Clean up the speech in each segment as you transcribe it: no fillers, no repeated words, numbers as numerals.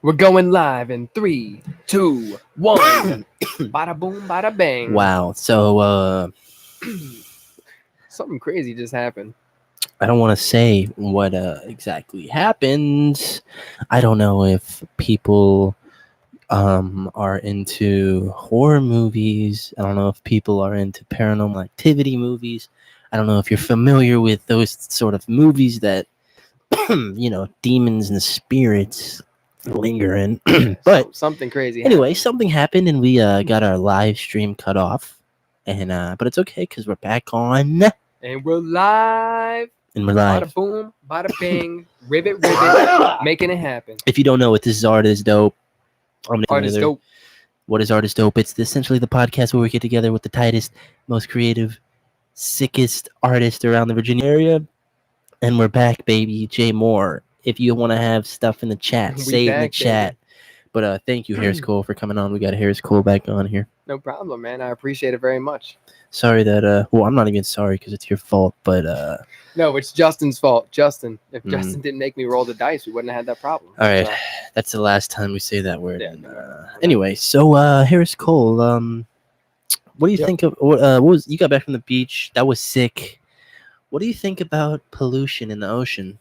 We're going live in 3, 2, 1. Bada boom, bada bang. Wow. So Something crazy just happened. I don't want to say what exactly happened. I don't know if people are into horror movies. I don't know if people are into paranormal activity movies. I don't know if you're familiar with those sort of movies that demons and spirits linger in. But something crazy anyway, happened. something happened and we got our live stream cut off. And but it's okay because we're back on. And we're live. And we're live. Bada boom, bada bang, ribbit, making it happen. If you don't know what this is, Art is Dope. Art is dope. What is Art is Dope? It's essentially the podcast where we get together with the tightest, most creative, sickest artist around the Virginia area. And we're back, baby. Jay Moore. If you want to have stuff in the chat, say it in the chat. Baby. But thank you, Harris Cole, for coming on. We got Harris Cole back on here. No problem, man. I appreciate it very much. Sorry that, well, I'm not even sorry because it's your fault, but... No, it's Justin's fault. Justin. If Justin didn't make me roll the dice, we wouldn't have had that problem. All right. So. That's the last time we say that word. Yeah, anyway, so Harris Cole, what do you think of... what was you got back from the beach. That was sick. What do you think about pollution in the ocean?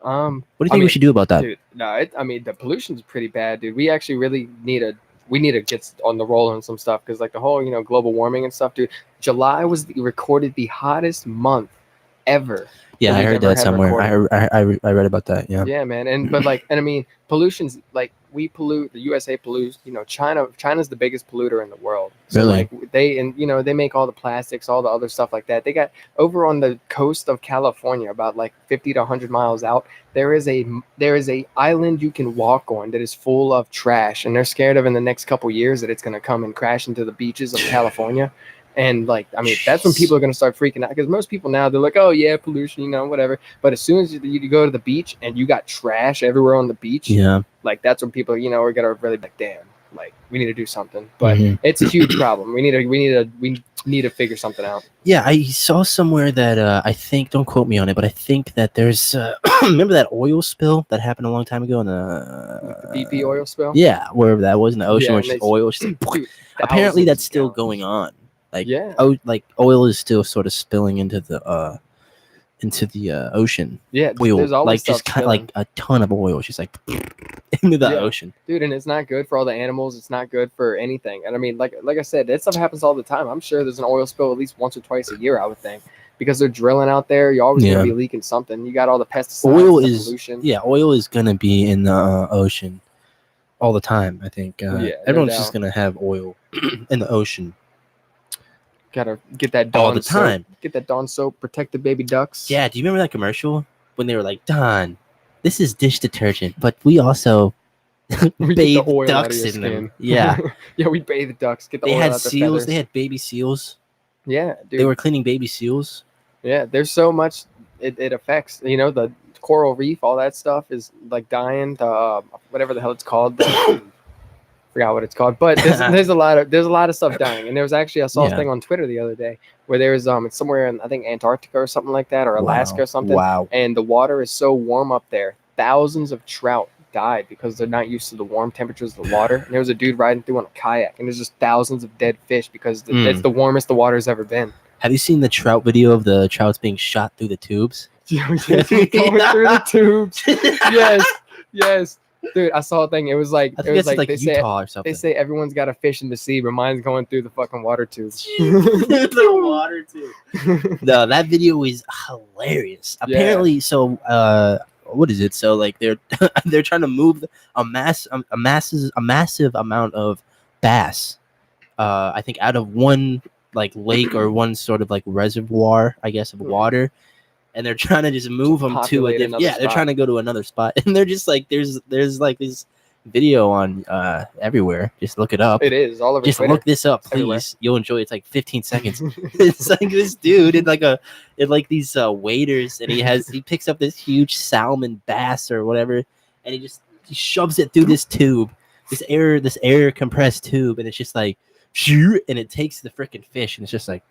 What do you think we should do about that? Dude, no, the pollution's pretty bad, dude. We actually really need to get on the roll on some stuff because, like, the whole global warming and stuff, dude. July was recorded the hottest month ever. Yeah, I heard that somewhere. I read about that. Yeah. Yeah, man. Pollution's like we pollute. The USA pollutes. China's the biggest polluter in the world. So really? Like they make all the plastics, all the other stuff like that. They got over on the coast of California, about like 50 to 100 miles out. There is a island you can walk on that is full of trash, and they're scared of in the next couple years that it's going to come and crash into the beaches of California. And that's when people are going to start freaking out, because most people now, they're like, oh yeah, pollution, whatever. But as soon as you go to the beach and you got trash everywhere on the beach, like that's when people, are going to really be like, damn, like we need to do something. But it's a huge problem. We need to figure something out. Yeah, I saw somewhere that I think, don't quote me on it, but I think that there's remember that oil spill that happened a long time ago in the BP oil spill? Yeah, wherever that was in the ocean, where oil just apparently that's still going on. Like, oil is still sort of spilling into the ocean. Yeah, oil, there's always like just kind of like a ton of oil, just like into the ocean, dude. And it's not good for all the animals. It's not good for anything. And like I said, that stuff happens all the time. I'm sure there's an oil spill at least once or twice a year, I would think, because they're drilling out there. You're always gonna be leaking something. You got all the pesticides. Pollution. Oil is gonna be in the ocean all the time. I think everyone's just gonna have oil in the ocean. Gotta get that Dawn all the time. Soap. Get that Dawn soap. Protect the baby ducks. Yeah. Do you remember that commercial when they were like, Dawn, this is dish detergent, but we also bathe ducks in them. Yeah. Yeah, we bathe the ducks. Get the oil They had out seals. Feathers. They had baby seals. Yeah, dude. They were cleaning baby seals. Yeah, there's so much it affects. The coral reef, all that stuff is like dying. Whatever the hell it's called. Forgot what it's called, but there's a lot of stuff dying. And there was actually, I saw a thing on Twitter the other day where there was it's somewhere in, I think, Antarctica or something like that, or Alaska or something. Wow. And the water is so warm up there, thousands of trout died because they're not used to the warm temperatures of the water. And there was a dude riding through on a kayak, and there's just thousands of dead fish because it's the warmest the water's ever been. Have you seen the trout video of the trouts being shot through the tubes? Going through the tubes. Yes. Dude, I saw a thing. It was like, they Utah or something. They say everyone's got a fish in the sea, but mine's going through the fucking water tube. The water tube. No, that video is hilarious. Apparently, so what is it? So like they're trying to move a massive amount of bass. I think out of one like lake or one sort of like reservoir, I guess, of water. And they're trying to just move them to a different. Yeah, they're trying to go to another spot, and they're just like, there's like this video on everywhere. Just look it up. It is all over. Just Twitter. Look this up, please. Everywhere. You'll enjoy it. It's like 15 seconds. It's like this dude in like these waders, and he picks up this huge salmon bass or whatever, and he shoves it through this tube, this air compressed tube, and it's just like, and it takes the freaking fish, and it's just like.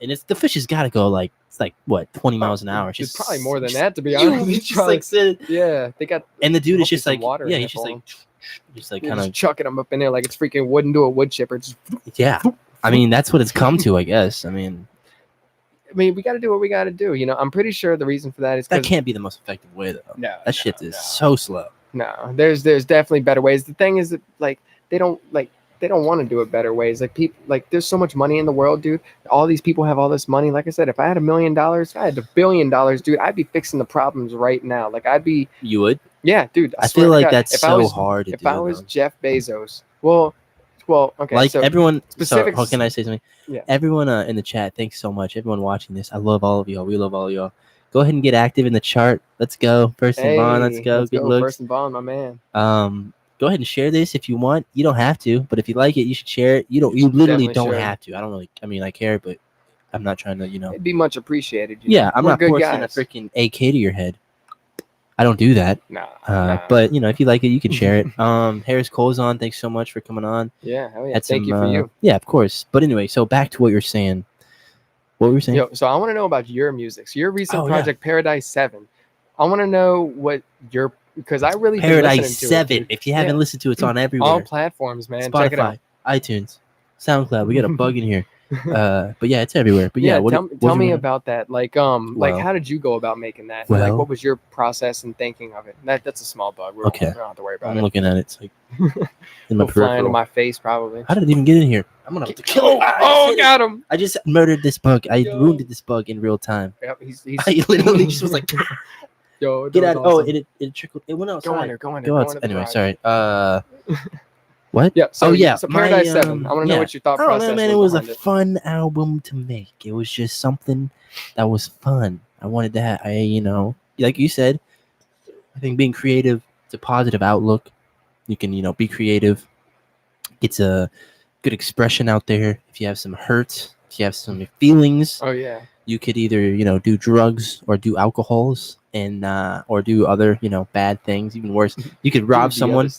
and it's the fish has got to go like it's like what 20 miles an hour. It's probably more than that, to be honest. He's just like sitting. Yeah, they got. And the dude is hopefully just some like water yeah, in he's it just for like 'em. just like You're kind just of chucking them up in there like it's freaking wood into a wood chipper. Just, yeah. I mean that's what it's come to, I guess. I mean we got to do what we got to do. I'm pretty sure the reason for that is that because can't be the most effective way though. no, That shit is so slow. no. There's definitely better ways. The thing is that they don't want to do it better ways. Like people, like there's so much money in the world, dude. All these people have all this money. Like I said, if I had $1 million, if I had $1 billion, dude, I'd be fixing the problems right now. Like I'd be. You would? Yeah, dude. I swear feel to like God, that's if I so was, hard to if do. I was though. Jeff Bezos, well, okay. Like so everyone, specifics. sorry, how can I say something? Yeah. Everyone in the chat, thanks so much. Everyone watching this, I love all of y'all. We love all of y'all. Go ahead and get active in the chart. Let's go, First and Vaughn. Let's go. Good looks. First and Vaughn, my man. Go ahead and share this if you want. You don't have to, but if you like it, you should share it. You literally Definitely don't should. have to. I don't really. I mean, I care, but I'm not trying to. It'd be much appreciated. Yeah, I'm We're not good forcing guys. a freaking AK to your head. I don't do that. Nah. But if you like it, you can share it. Harris Cole's on. Thanks so much for coming on. Yeah, hell yeah. Had Thank some, you for you. Yeah, of course. But anyway, so back to what you're saying. What were you saying? Yo, so I want to know about your music. So your recent Oh, project, Paradise 7. I want to know what your because I really been Paradise listening to 7. it, dude. If you haven't listened to it, it's on everywhere. All platforms, man. Spotify, Check it out. iTunes, SoundCloud. We got a bug in here. But yeah, it's everywhere. But yeah, tell me about that. Like how did you go about making that? Well, like what was your process and thinking of it? That's a small bug. Okay. We don't have to worry about I'm it. looking at it. It's like in my flying into peripheral. my face probably. How did it even get in here? I'm gonna have to kill it. Oh, got him. I just murdered this bug. I wounded this bug in real time. Yep, he's I literally just was like, yo, get out. Awesome. Oh, it trickled. It went outside. Go on Go outside. Anyway, sorry. What? Yeah. So, So Paradise 7. I want to know what your thought process was. I don't know, man. It was a fun album to make. It was just something that was fun. I wanted to have, like you said, I think being creative, it's a positive outlook. You can, be creative. It's a good expression out there. If you have some hurt, if you have some feelings. Oh, yeah. You could either, do drugs or do alcohols and, or do other, bad things. Even worse, you could rob someone.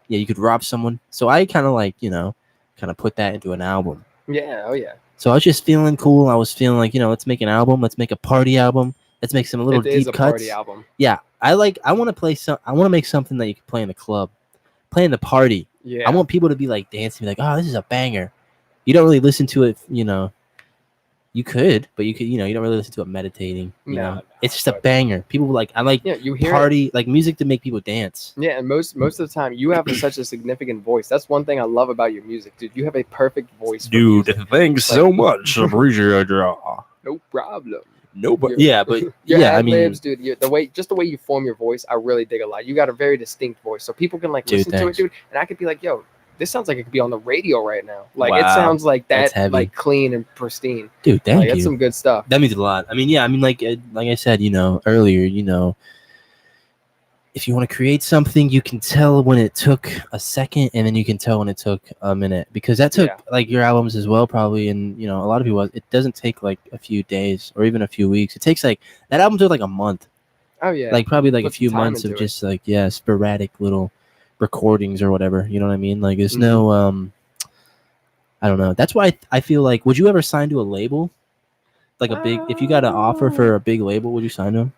Yeah, you could rob someone. So I kind of put that into an album. Yeah, oh yeah. So I was just feeling cool. I was feeling like, let's make an album. Let's make a party album. Let's make some little deep cuts. Party album. Yeah, I want to make something that you can play in the club, play in the party. Yeah. I want people to be like dancing, be like, oh, this is a banger. You don't really listen to it, You could, but you don't really listen to it meditating. No, it's just a banger. People you hear party, like music to make people dance. Yeah, and most of the time you have such a significant voice. That's one thing I love about your music, dude. You have a perfect voice. Dude, thanks so much. Appreciate you. No problem. But your I mean, ad-libs, dude. The way you form your voice, I really dig a lot. You got a very distinct voice, so people can listen to it, dude. And I could be like, yo, this sounds like it could be on the radio right now. Like it sounds like that, like clean and pristine. Dude, thank you. That's some good stuff. That means a lot. I mean, like I said, earlier, if you want to create something, you can tell when it took a second, and then you can tell when it took a minute, because that took like your albums as well, probably. And a lot of people, it doesn't take like a few days or even a few weeks. It takes like that album took like a month. Oh yeah, like probably like a few months of just like sporadic little recordings or whatever, you know what I mean? Like there's no I don't know. That's why I feel like, would you ever sign to a label? Like a big, if you got an offer for a big label, would you sign to them?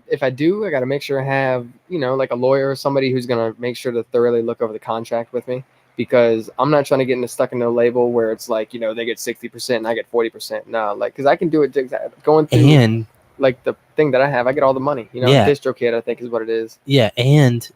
If I do, I gotta make sure I have, like a lawyer or somebody who's gonna make sure to thoroughly look over the contract with me, because I'm not trying to get stuck in a label where it's like, they get 60% and I get 40%. No, like, because I can do it going through and like the thing that I have, I get all the money, DistroKid, I think is what it is. Yeah, and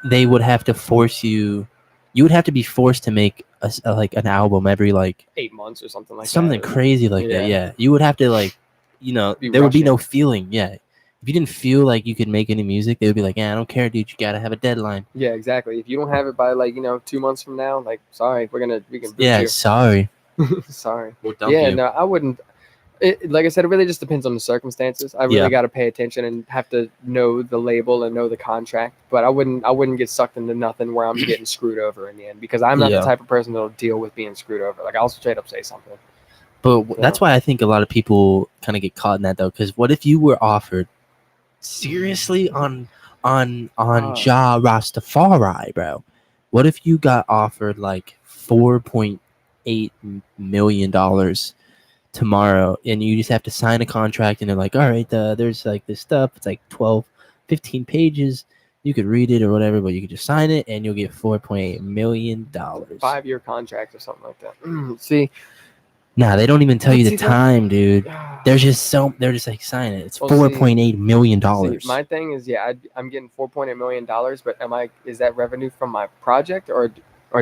they would have to force you. You would have to be forced to make like an album every like 8 months or something like something that. Crazy like that. Yeah, you would have to like, there would be no feeling. Yeah, if you didn't feel like you could make any music, they would be like, "Yeah, I don't care, dude. You gotta have a deadline." Yeah, exactly. If you don't have it by like 2 months from now, like sorry, we can. Yeah, you. Sorry. Sorry. We'll dump you. No, I wouldn't. Like I said, it really just depends on the circumstances. I really got to pay attention and have to know the label and know the contract. But I wouldn't get sucked into nothing where I'm getting screwed over in the end, because I'm not the type of person that'll deal with being screwed over. Like I'll straight up say something. But that's why I think a lot of people kind of get caught in that though. Because what if you were offered seriously on Ja Rastafari, bro? What if you got offered like $4.8 million tomorrow, and you just have to sign a contract, and they're like, all right, there's like this stuff. It's like 12, 15 pages. You could read it or whatever, but you could just sign it, and you'll get $4.8 million. 5-year contract or something like that. See, nah, they don't even tell you the see, time, dude. They're just like, sign it. It's $4.8 million. See, my thing is, I'm getting $4.8 million, but is that revenue from my project, or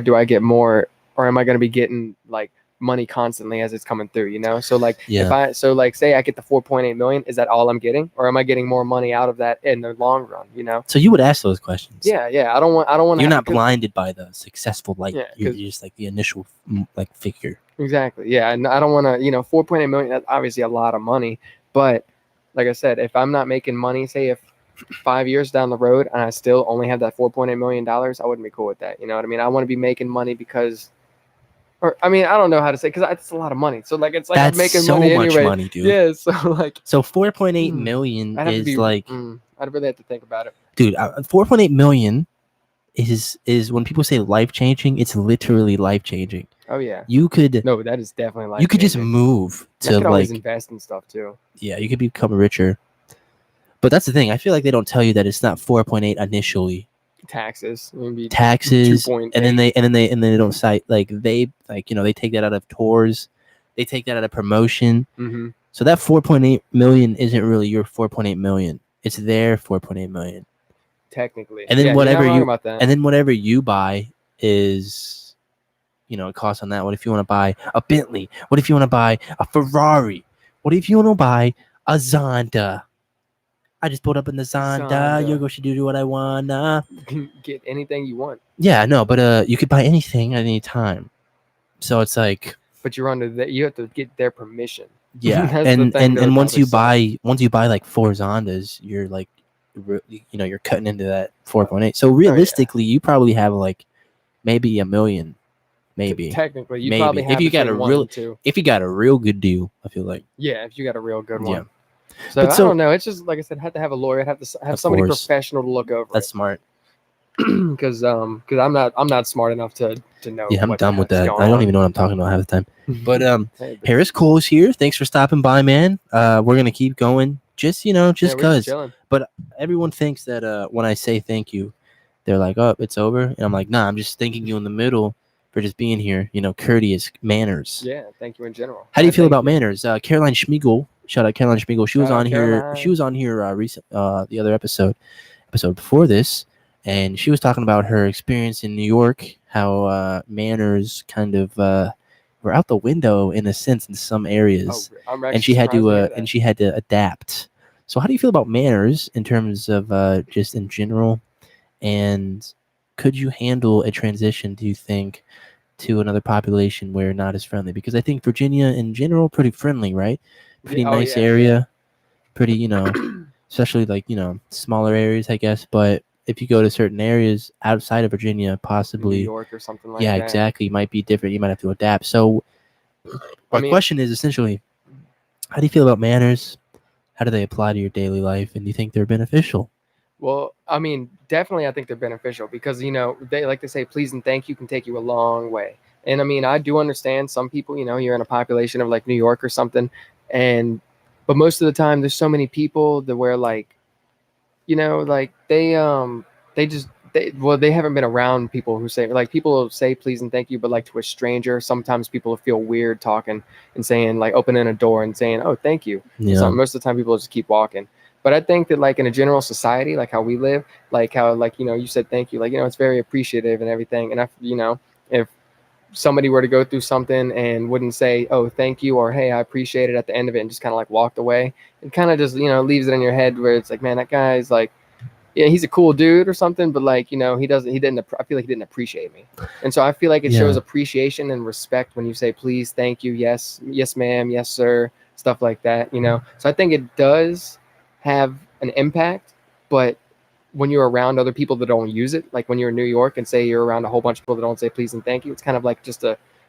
do I get more, or am I going to be getting like money constantly as it's coming through, you know? So like, say I get the 4.8 million, is that all I'm getting, or am I getting more money out of that in the long run, you know? So you would ask those questions. Yeah. I don't want. You're not blinded by the successful light. Yeah, you're just like the initial like figure. Exactly. Yeah, and I don't want to, 4.8 million. That's obviously a lot of money, but like I said, if I'm not making money, say if 5 years down the road and I still only have that $4.8 million, I wouldn't be cool with that. You know what I mean? I want to be making money because. Or I don't know how to say, because it's a lot of money. So like, it's like that's I'm making so money much anyway. money, dude. Yeah. So like, so 4.8 million is like. I'd really have to think about it, dude. 4.8 million is when people say life changing, it's literally life changing. Oh yeah. You could. No, that is definitely life. You could just move to could always invest in stuff too. Yeah, you could become richer. But that's the thing. I feel like they don't tell you that it's not 4.8 initially. Taxes, maybe and then they don't cite they take that out of tours, they take that out of promotion. So that 4.8 million isn't really your 4.8 million, it's their 4.8 million technically. And then whatever you buy is, it costs on that. What if you want to buy a Bentley? What if you want to buy a Ferrari? What if you want to buy a Zonda? I just pulled up in the Zonda. You're going to do what I wanna. You can get anything you want. Yeah, no, but you could buy anything at any time. So it's like. But you're under that. You have to get their permission. Yeah, and once you buy like 4 Zondas, you're like, you're cutting into that 4.8. So realistically, you probably have like maybe $1 million. Maybe technically, you probably have if you got a real good deal. I feel like. Yeah, if you got a real good one. So I don't know. It's just like I said, had to have a lawyer, have to have somebody professional to look over. That's smart. Because I'm not smart enough to know. Yeah, I'm done with that. I don't even know what I'm talking about half the time. But Harris Cole's here. Thanks for stopping by, man. We're gonna keep going. Just cause. But everyone thinks that when I say thank you, they're like, oh, it's over, and I'm like, nah, I'm just thanking you in the middle for just being here. Courteous manners. Yeah, thank you in general. How do you feel about manners? Caroline Schmiegel. Shout out Caroline Schmiegel. She was on here. She was on here recent the other episode before this, and she was talking about her experience in New York, how manners kind of were out the window in a sense in some areas, and she had to adapt. So how do you feel about manners in terms of just in general, and could you handle a transition, do you think, to another population where not as friendly? Because I think Virginia in general pretty friendly, right? Pretty nice area, pretty, especially like, smaller areas, I guess. But if you go to certain areas outside of Virginia, possibly New York or something like that. Yeah, exactly. It might be different. You might have to adapt. So my question is essentially, how do you feel about manners? How do they apply to your daily life? And do you think they're beneficial? Well, definitely I think they're beneficial because, they like to say please and thank you can take you a long way. And I do understand some people, you're in a population of like New York or something. But most of the time there's so many people that where like, like they haven't been around people who say like people say please and thank you, but like to a stranger, sometimes people feel weird talking and saying like opening a door and saying, oh, thank you. Yeah. Most of the time people just keep walking. But I think that like in a general society, like how we live, like how like, you said thank you, like, it's very appreciative and everything. And if somebody were to go through something and wouldn't say, oh, thank you, or hey, I appreciate it at the end of it, and just kind of like walked away, it kind of just, leaves it in your head where it's like, man, that guy's like, yeah, he's a cool dude or something, but like, I feel like he didn't appreciate me. And so I feel like it shows appreciation and respect when you say, please, thank you, yes, ma'am, yes, sir, stuff like that, So I think it does have an impact, but when you're around other people that don't use it, like when you're in New York and say you're around a whole bunch of people that don't say please and thank you, it's kind of like it's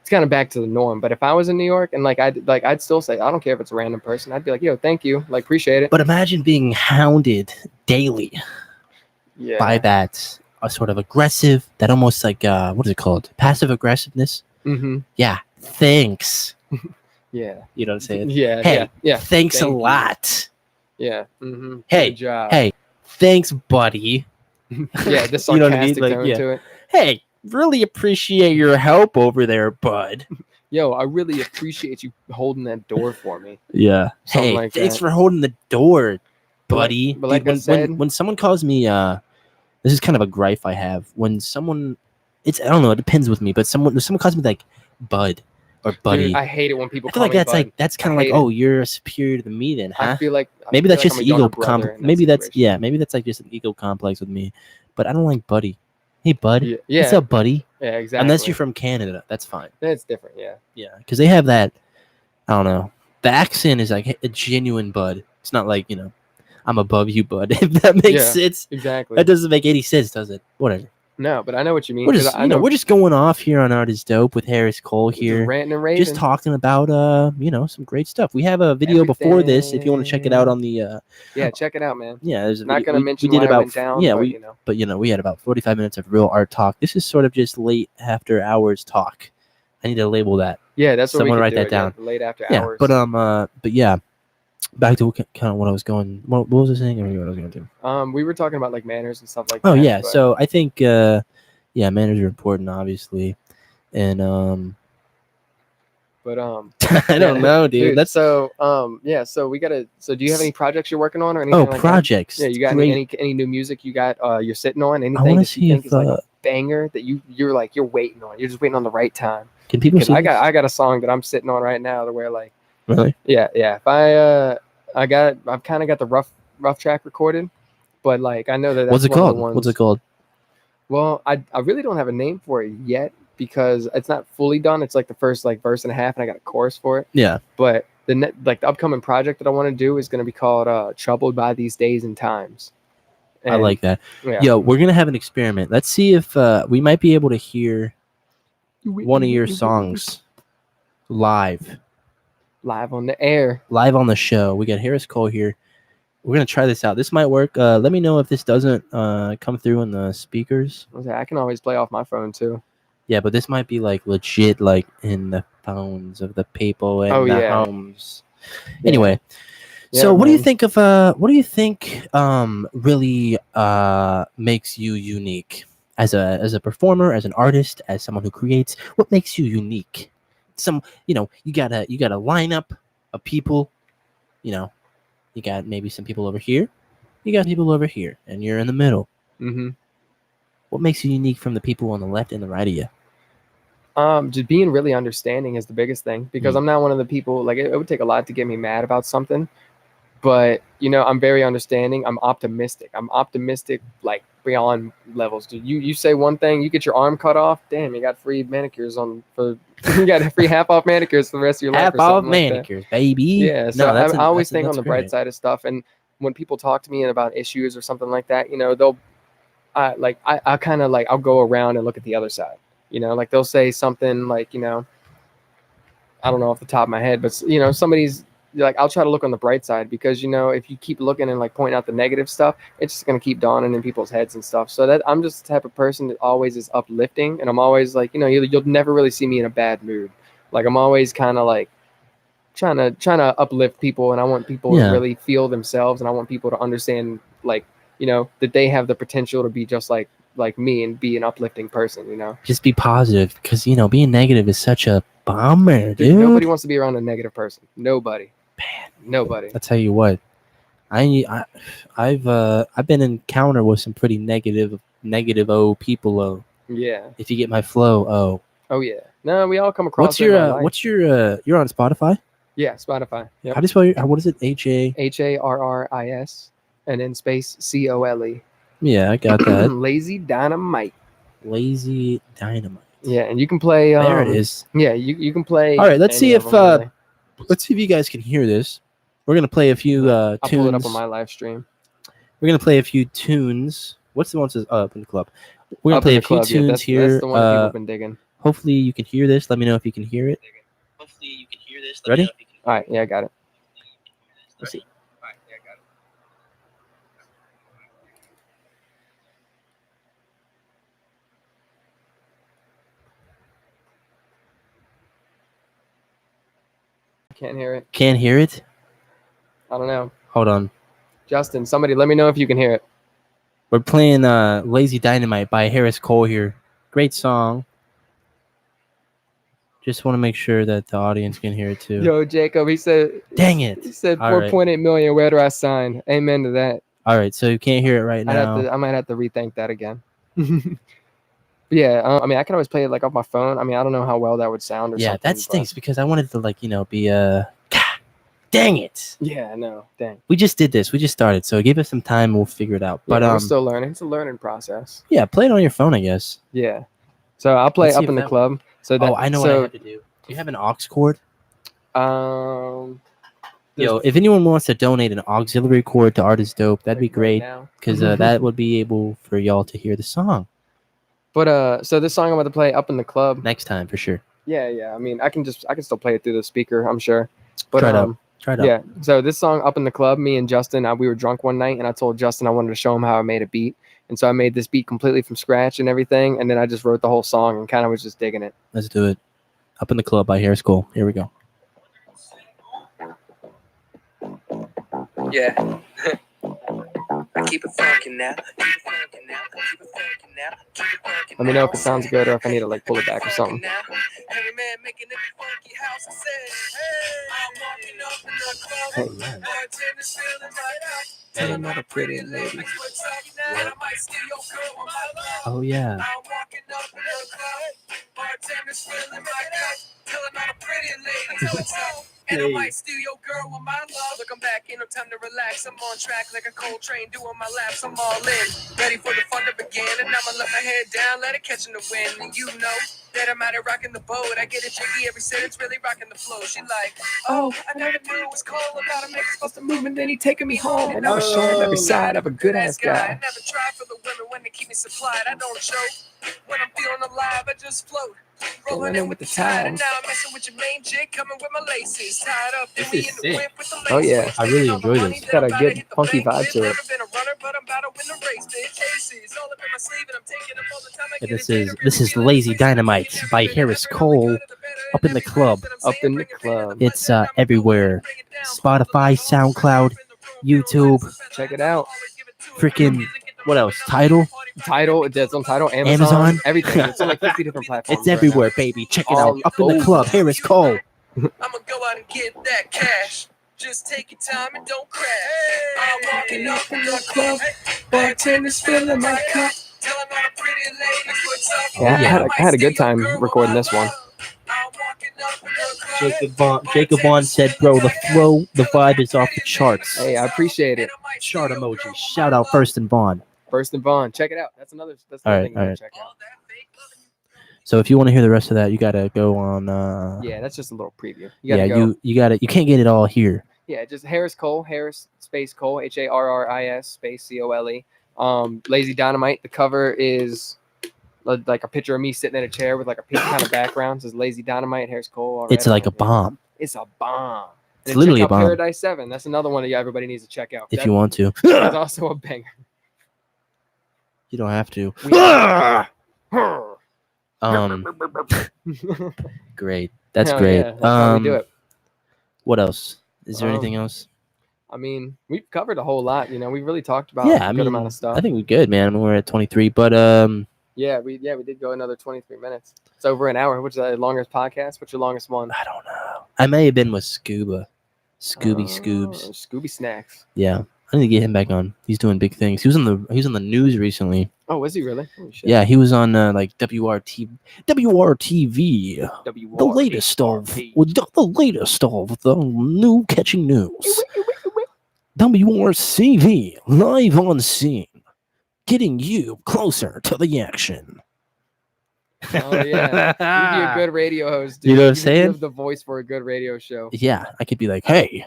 kind of back to the norm. But if I was in New York and I'd still say, I don't care if it's a random person, I'd be like, yo, thank you, like appreciate it. But imagine being hounded daily by that sort of aggressive, that almost like what is it called, passive aggressiveness. Mm-hmm. Yeah, thanks. Yeah. You know what I'm saying? Yeah. Hey, Yeah. thanks a Thank you. lot. Yeah. Mm-hmm. Hey, Good job. hey, thanks, buddy. Yeah, the You know what I mean? sarcastic Like, tone yeah. to it. Hey, really appreciate your help over there, bud. Yo, I really appreciate you holding that door for me. Yeah. Something Hey, like thanks that. for holding the door, buddy. But Dude, like I said, when someone calls me, this is kind of a gripe I have. When someone, I don't know, it depends with me, but someone calls me like bud or buddy. dude, I hate it when people I feel call like me that's bud. like that's kind of like, hate oh, it. you're superior to me then, huh? I feel like Maybe that's just I'm a ego younger brother complex. in that Maybe that's situation. maybe that's like just an ego complex with me. But I don't like buddy. Hey bud, Yeah, what's yeah, up, buddy? yeah, exactly. Unless you're from Canada, that's fine. That's different, yeah. Yeah, because they have that. I don't know. The accent is like a genuine bud. It's not like, I'm above you, bud. If that makes Yeah, sense. exactly. That doesn't make any sense, does it? Whatever. No, but I know what you mean. We're 'cause just, I know we're just going off here on Art is Dope with Harris Cole just here. ranting and raving. Just talking about, some great stuff. We have a video before this if you want to check it out on the. Yeah, check it out, man. Yeah, there's a Not video. gonna we mention did when I about went down, yeah but we had about 45 minutes of real art talk. This is sort of just late after hours talk. I need to label that. Yeah, that's what Someone we write do that it, down. Yeah, late after Yeah, hours. but yeah, back to kind of what I was going. What was I saying? I don't know what I was going to do. We were talking about like manners and stuff like Oh that. yeah, but- so I think manners are important, obviously, and But I don't know, dude. That's so so we gotta. So do you have any projects you're working on or anything? like projects. That? Yeah, you got any new music you got? You're sitting on anything wanna that you see think if, is like a banger that you're like you're waiting on. You're just waiting on the right time. Can people Because see? I got a song that I'm sitting on right now to where like Really? yeah. If I've kind of got the rough track recorded, but like I know that's What's it one of called? the ones. What's it called? Well, I really don't have a name for it yet because it's not fully done. It's like the first like verse and a half, and I got a chorus for it. Yeah. But the upcoming project that I want to do is going to be called "Troubled by These Days and Times." I like that. Yeah. Yo, we're gonna have an experiment. Let's see if we might be able to hear one of your songs live on the air. Live on the show. We got Harris Cole here. We're gonna try this out. This might work. Let me know if this doesn't come through in the speakers. I can always play off my phone too. Yeah, but this might be like legit, like in the phones of the people in the homes. Yeah. Anyway, so what do you think of really makes you unique as a performer, as an artist, as someone who creates? What makes you unique? You got a lineup of people, you got maybe some people over here, you got people over here, and you're in the middle. Mm-hmm. What makes you unique from the people on the left and the right of you? Just being really understanding is the biggest thing because I'm not one of the people like it would take a lot to get me mad about something, but I'm very understanding. I'm optimistic like beyond levels. Dude, you say one thing, you get your arm cut off, damn, you got free manicures you got free half off manicures for the rest of your life. Half off manicures, baby. Yeah, so I always think on the bright side of stuff, and when people talk to me about issues or something like that, I kind of like I'll go around and look at the other side. Like they'll say something like, I don't know off the top of my head, but somebody's like, I'll try to look on the bright side because, if you keep looking and like pointing out the negative stuff, it's just going to keep dawning in people's heads and stuff. So that I'm just the type of person that always is uplifting. And I'm always like, you'll never really see me in a bad mood. Like I'm always kind of like trying to uplift people. And I want people to really feel themselves. And I want people to understand like, that they have the potential to be just like me and be an uplifting person, Just be positive because, being negative is such a bummer, dude. Nobody wants to be around a negative person. Nobody. Man, nobody. I'll tell you what. I've been encountered with some pretty negative people. Yeah. If you get my flow, Oh yeah. No, we all come across. What's your you're on Spotify? Yeah, Spotify. Yep. How do you spell what is it? HARRIS and then space COLE. Yeah, I got that. Lazy Dynamite. Lazy Dynamite. Yeah, and you can play. There it is. Yeah, you can play. All right, let's see if really. Let's see if you guys can hear this. We're gonna play a few tunes. I'll pull it up on my live stream. We're gonna play a few tunes. What's the one that says up in the club? We're gonna play a few tunes here. That's the one that people have been digging. Hopefully you can hear this. Let me know if you can hear it. Ready? All right. Yeah, I got it. Let's see. Can't hear it. Can't hear it? I don't know. Hold on. Justin, somebody let me know if you can hear it. We're playing Lazy Dynamite by Harris Cole here. Great song. Just want to make sure that the audience can hear it too. Yo, Jacob, he said. Dang it. He said All right. 4.8 million. Where do I sign? Amen to that. All right, so you can't hear it right now. I might have to rethink that again. Yeah, I mean, I can always play it like off my phone. I mean, I don't know how well that would sound or something. Yeah, that stinks because I wanted to be dang it. Yeah, no, dang. We just did this. We just started, so give us some time. We'll figure it out. Yeah, But we're still learning. It's a learning process. Yeah, play it on your phone, I guess. Yeah. So I'll play Up in the Club. So that, I know what I have to do. Do you have an aux cord? Yo, if anyone wants to donate an auxiliary cord to Art is Dope, that'd be great because that would be able for y'all to hear the song. But so this song I'm about to play, Up in the Club, next time for sure. Yeah. I mean, I can still play it through the speaker, I'm sure. But try it out. Yeah. So this song, Up in the Club, me and Justin, we were drunk one night, and I told Justin I wanted to show him how I made a beat, and so I made this beat completely from scratch and everything, and then I just wrote the whole song and kind of was just digging it. Let's do it. Up in the Club by Harris Cole. Here we go. Yeah. Keep it funkin' now. Let me know if it sounds good or if I need to like pull it back or something. Hey man. Hey, not a pretty lady. Oh yeah. And I might steal your girl with my love. Look, I'm back, ain't no time to relax. I'm on track like a cold train doing my laps. I'm all in, ready for the fun to begin. And I'ma let my head down, let it catch in the wind. And you know that I'm out here rocking the boat. I get it jiggy every sentence, really rocking the flow. She like, oh, I never knew it was cold about a man supposed to move, and then he taking me home. And I was showing every side of a good ass guy. I never try for the women when they keep me supplied. I don't choke. When I'm feeling alive, I just float. Rolling in with the tide, and now I'm messing with your main chick, coming with my laces tied up in me in the whip with the laces. Oh yeah, I really enjoy this. It's got a good funky vibe to it. This is Lazy Dynamite by Harris Cole. Up in the Club. Up in the Club. It's everywhere. Spotify, SoundCloud, YouTube. Check it out. Freaking what else? Tidal, it's on Tidal, Amazon, everything. It's on like 50 different platforms. It's everywhere, baby. Check it out. Up in the Club, Harris Cole. I'ma go out and get that cash. Just take your time and don't crash. I'm walking up in the club, bartender's filling my cup. Telling all the pretty ladies what's up. Yeah, I had a good time recording this one. Jacob Vaughn said, "Bro, the flow, the vibe is off the charts." Hey, I appreciate it. Chart emoji. Shout out First and Vaughn. First and Vaughn, check it out. That's another thing you can check out. So if you want to hear the rest of that, you gotta go on. Yeah, that's just a little preview. You gotta. You can't get it all here. Yeah, just Harris Cole, Harris space Cole, HARRIS space COLE. Lazy Dynamite. The cover is like a picture of me sitting in a chair with like a pink kind of background. It says Lazy Dynamite, Harris Cole. It's like a bomb. It's a bomb. It's literally a bomb. Paradise 7. That's another one that everybody needs to check out. If you want to. It's also a banger. You don't have to. Great. That's Hell great. Yeah. That's how we do it. What else? Is there anything else? I mean, we've covered a whole lot. We've really talked about a good amount of stuff. I think we're good, man. We're at 23, but yeah, we did go another 23 minutes. It's over an hour. Which is the longest podcast? What's your longest one? I don't know. I may have been with Scooby Scoobs. Scooby Snacks. Yeah, I need to get him back on. He's doing big things. He was on the news recently. Oh, was he really? Holy shit. Yeah, he was on like WRTV. The latest of the new catching news. WRCV live on scene, getting you closer to the action. Oh yeah, you'd be a good radio host, dude. You know what I'm saying? You have the voice for a good radio show. Yeah, I could be like, hey.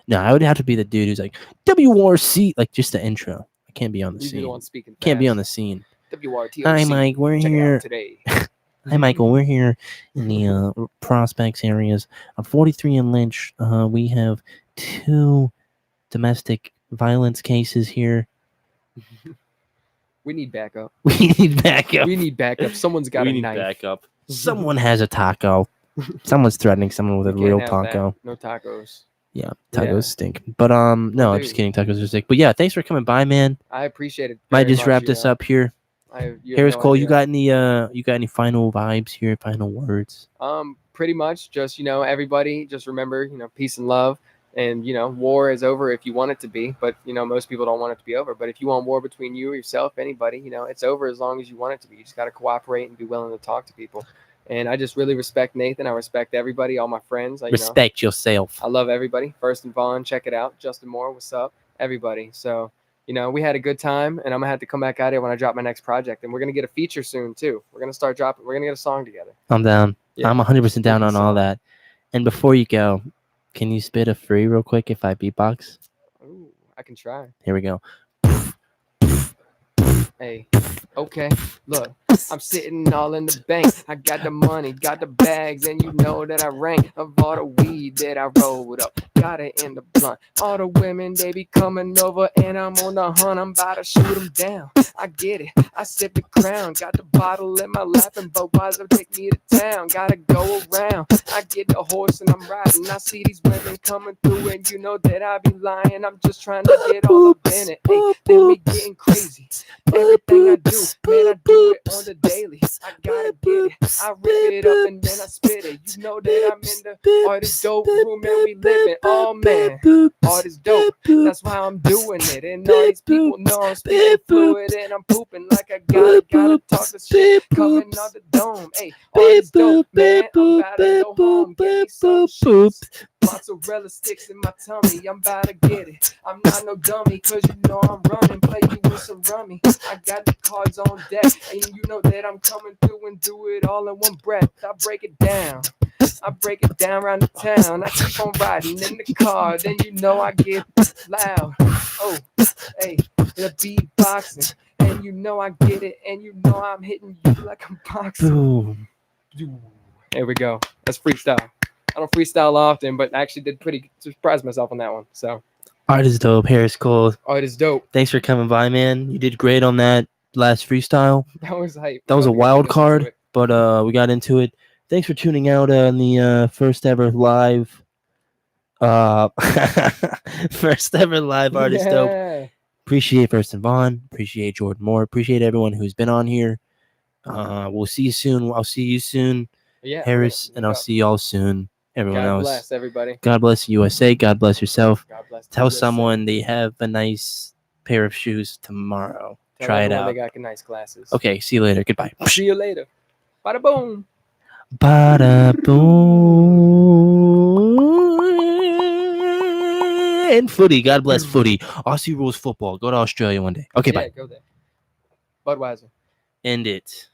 No, I would have to be the dude who's like WRC, like just the intro. I can't be on the scene. Be the one speaking. Can't be on the scene. WRT. Hi, Mike. We're here today. Hi, Michael. We're here in the Prospects areas of 43 and Lynch. We have 2 domestic violence cases here. We need backup. We need backup. We need backup. Someone's got a knife. Backup. Someone has a taco. Someone's threatening someone with We a can't real have taco. that. No tacos. Yeah, Yeah. tacos stink. But no, I'm just dude. kidding. Tacos are sick. But yeah, thanks for coming by, man. I appreciate it. Might Very just much, wrap you this know. up here. You have Harris no Cole, you idea. got any final vibes here? Final words? Pretty much just, everybody just remember, peace and love. And, war is over if you want it to be, but, most people don't want it to be over. But if you want war between you or yourself, anybody, it's over as long as you want it to be. You just got to cooperate and be willing to talk to people. And I just really respect Nathan. I respect everybody, all my friends. Respect yourself. I love everybody. First and Vaughn, check it out. Justin Moore, what's up? Everybody. So, we had a good time, and I'm gonna have to come back out here when I drop my next project, and we're gonna get a feature soon too. We're gonna start dropping. We're gonna get a song together. I'm down. Yeah, I'm 100% down on all song. that. And before you go, can you spit a free real quick if I beatbox? Ooh, I can try. Here we go. Hey, okay, look, I'm sitting all in the bank. I got the money, got the bags, and you know that I rank of all the weed that I rolled up. Got it in the blunt. All the women, they be coming over, and I'm on the hunt. I'm about to shoot them down. I get it. I sip the crown. Got the bottle in my lap, and Budweiser take me to town. Gotta go around. I get the horse, and I'm riding. I see these women coming through, and you know that I be lying. I'm just trying to get all up in it. Hey, then we getting crazy. Everything I do, man, I do it on the daily. I gotta get it. I rip it up and then I spit it. You know that I'm in the artist dope room and we living. Oh man, artist dope. That's why I'm doing it. And all these people know I'm speaking fluid and I'm pooping like I gotta talk the shit coming out the dome. Hey, artist dope, man. I'm about to go home, get me some shit. Mozzarella sticks in my tummy. I'm about to get it. I'm not no dummy, cause you know I'm running. Play you with some rummy. I got the cards on deck, and you know that I'm coming through and do it all in one breath. I break it down. I break it down around the town. I keep on riding in the car, then you know I get loud. Oh, hey, the beatboxing, and you know I get it, and you know I'm hitting you like I'm boxing. There we go. That's freestyle. I don't freestyle often, but I actually did pretty surprise myself on that one. So Art is dope. Harris Cole. Art is dope. Thanks for coming by, man. You did great on that last freestyle. That was hype. That was a wild card, but we got into it. Thanks for tuning out on the first ever live first ever live Artist Dope. Appreciate First and Vaughn. Appreciate Jordan Moore. Appreciate everyone who's been on here. We'll see you soon. I'll see you soon, Harris, and I'll see y'all soon. Everyone else. God bless everybody. God bless USA. God bless yourself. God bless. Tell someone they have a nice pair of shoes tomorrow. Tell Try it everyone out. They got nice glasses. Okay, see you later. Goodbye. See you later. Bada boom. Bada boom. And footy. God bless footy. Aussie rules football. Go to Australia one day. Okay, bye. Go there. Budweiser. End it.